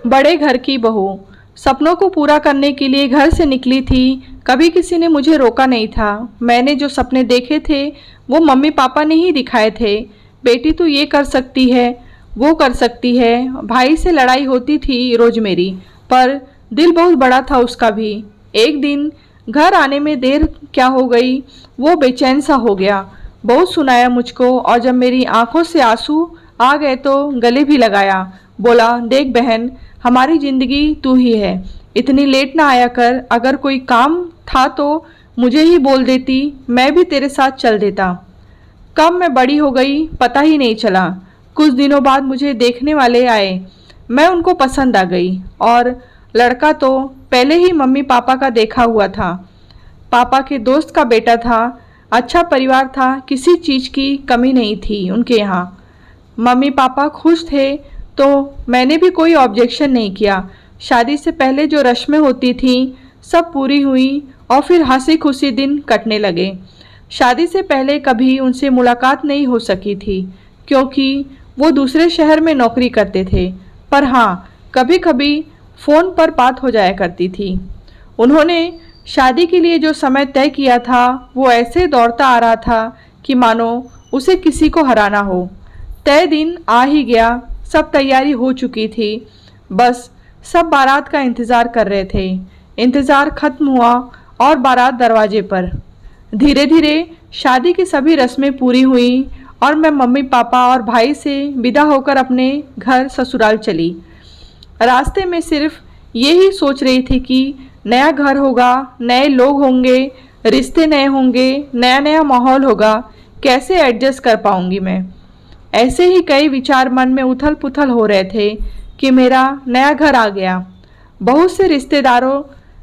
बड़े घर की बहू सपनों को पूरा करने के लिए घर से निकली थी। कभी किसी ने मुझे रोका नहीं था। मैंने जो सपने देखे थे वो मम्मी पापा ने ही दिखाए थे। बेटी तू ये कर सकती है, वो कर सकती है। भाई से लड़ाई होती थी रोज मेरी, पर दिल बहुत बड़ा था उसका भी। एक दिन घर आने में देर क्या हो गई, वो बेचैन सा हो गया। बहुत सुनाया मुझको, और जब मेरी आंखों से आंसू आ गए तो गले भी लगाया। बोला, देख बहन, हमारी जिंदगी तू ही है। इतनी लेट ना आया कर। अगर कोई काम था तो मुझे ही बोल देती, मैं भी तेरे साथ चल देता। कब मैं बड़ी हो गई पता ही नहीं चला। कुछ दिनों बाद मुझे देखने वाले आए। मैं उनको पसंद आ गई, और लड़का तो पहले ही मम्मी पापा का देखा हुआ था। पापा के दोस्त का बेटा था। अच्छा परिवार था, किसी चीज़ की कमी नहीं थी उनके यहाँ। मम्मी पापा खुश थे तो मैंने भी कोई ऑब्जेक्शन नहीं किया। शादी से पहले जो रस्में होती थी सब पूरी हुई, और फिर हंसी खुशी दिन कटने लगे। शादी से पहले कभी उनसे मुलाकात नहीं हो सकी थी, क्योंकि वो दूसरे शहर में नौकरी करते थे। पर हाँ, कभी कभी फ़ोन पर बात हो जाया करती थी। उन्होंने शादी के लिए जो समय तय किया था वो ऐसे दौड़ता आ रहा था कि मानो उसे किसी को हराना हो। तय दिन आ ही गया। सब तैयारी हो चुकी थी, बस सब बारात का इंतज़ार कर रहे थे। इंतज़ार खत्म हुआ और बारात दरवाजे पर। धीरे धीरे शादी की सभी रस्में पूरी हुई, और मैं मम्मी पापा और भाई से विदा होकर अपने घर ससुराल चली। रास्ते में सिर्फ यही सोच रही थी कि नया घर होगा, नए लोग होंगे, रिश्ते नए होंगे, नया नया माहौल होगा, कैसे एडजस्ट कर पाऊंगी मैं। ऐसे ही कई विचार मन में उथल पुथल हो रहे थे कि मेरा नया घर आ गया। बहुत से रिश्तेदारों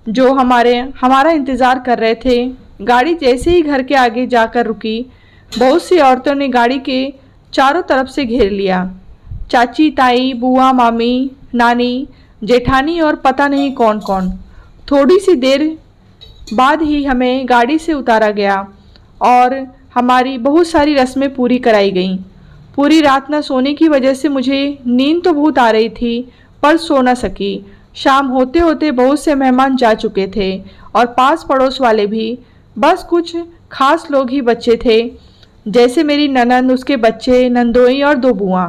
जो हमारा इंतज़ार कर रहे थे। गाड़ी जैसे ही घर के आगे जाकर रुकी, बहुत सी औरतों ने गाड़ी के चारों तरफ से घेर लिया। चाची, ताई, बुआ, मामी, नानी, जेठानी और पता नहीं कौन कौन। थोड़ी सी देर बाद ही हमें गाड़ी से उतारा गया और हमारी बहुत सारी रस्में पूरी कराई गईं। पूरी रात न सोने की वजह से मुझे नींद तो बहुत आ रही थी, पर सो न सकी। शाम होते होते बहुत से मेहमान जा चुके थे, और पास पड़ोस वाले भी। बस कुछ खास लोग ही बच्चे थे, जैसे मेरी ननंद, उसके बच्चे, नंदोई और दो बुआ,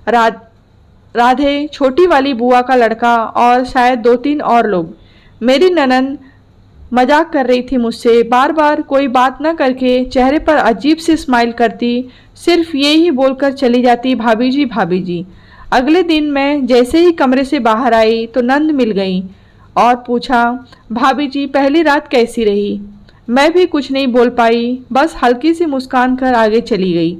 राधे, छोटी वाली बुआ का लड़का, और शायद 2-3 और लोग। मेरी ननंद मजाक कर रही थी मुझसे। बार बार कोई बात न करके चेहरे पर अजीब सी स्माइल करती, सिर्फ ये ही बोलकर चली जाती, भाभी जी, भाभी जी। अगले दिन मैं जैसे ही कमरे से बाहर आई तो नंद मिल गई और पूछा, भाभी जी पहली रात कैसी रही। मैं भी कुछ नहीं बोल पाई, बस हल्की सी मुस्कान कर आगे चली गई।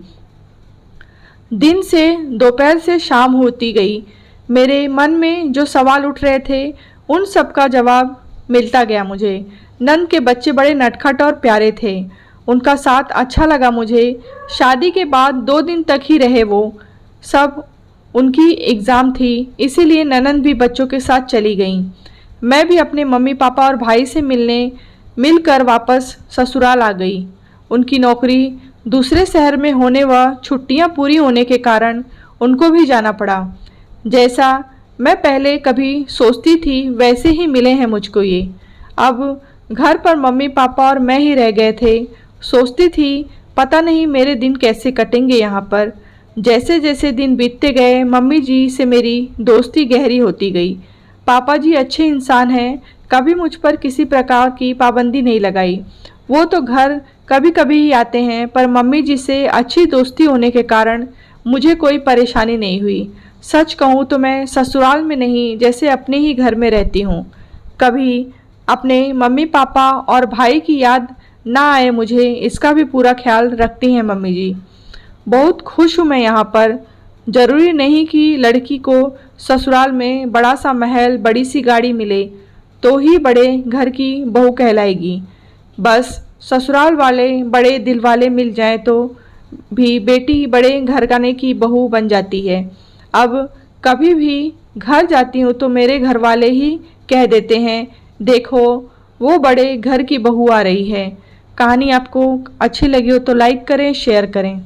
दिन से दोपहर से शाम होती गई। मेरे मन में जो सवाल उठ रहे थे उन सब का जवाब मिलता गया मुझे। नंद के बच्चे बड़े नटखट और प्यारे थे, उनका साथ अच्छा लगा मुझे। शादी के बाद 2 दिन तक ही रहे वो सब। उनकी एग्ज़ाम थी, इसीलिए ननंद भी बच्चों के साथ चली गईं। मैं भी अपने मम्मी पापा और भाई से मिलकर वापस ससुराल आ गई। उनकी नौकरी दूसरे शहर में होने व छुट्टियां पूरी होने के कारण उनको भी जाना पड़ा। जैसा मैं पहले कभी सोचती थी वैसे ही मिले हैं मुझको ये। अब घर पर मम्मी पापा और मैं ही रह गए थे। सोचती थी पता नहीं मेरे दिन कैसे कटेंगे यहाँ पर। जैसे जैसे दिन बीतते गए मम्मी जी से मेरी दोस्ती गहरी होती गई। पापा जी अच्छे इंसान हैं, कभी मुझ पर किसी प्रकार की पाबंदी नहीं लगाई। वो तो घर कभी कभी ही आते हैं, पर मम्मी जी से अच्छी दोस्ती होने के कारण मुझे कोई परेशानी नहीं हुई। सच कहूँ तो मैं ससुराल में नहीं, जैसे अपने ही घर में रहती हूँ। कभी अपने मम्मी पापा और भाई की याद ना आए मुझे, इसका भी पूरा ख्याल रखती हैं मम्मी जी। बहुत खुश हूँ मैं यहाँ पर। ज़रूरी नहीं कि लड़की को ससुराल में बड़ा सा महल, बड़ी सी गाड़ी मिले तो ही बड़े घर की बहू कहलाएगी। बस ससुराल वाले बड़े दिल वाले मिल जाएं तो भी बेटी बड़े घराने की बहू बन जाती है। अब कभी भी घर जाती हूँ तो मेरे घर वाले ही कह देते हैं, देखो वो बड़े घर की बहू आ रही है। कहानी आपको अच्छी लगी हो तो लाइक करें, शेयर करें।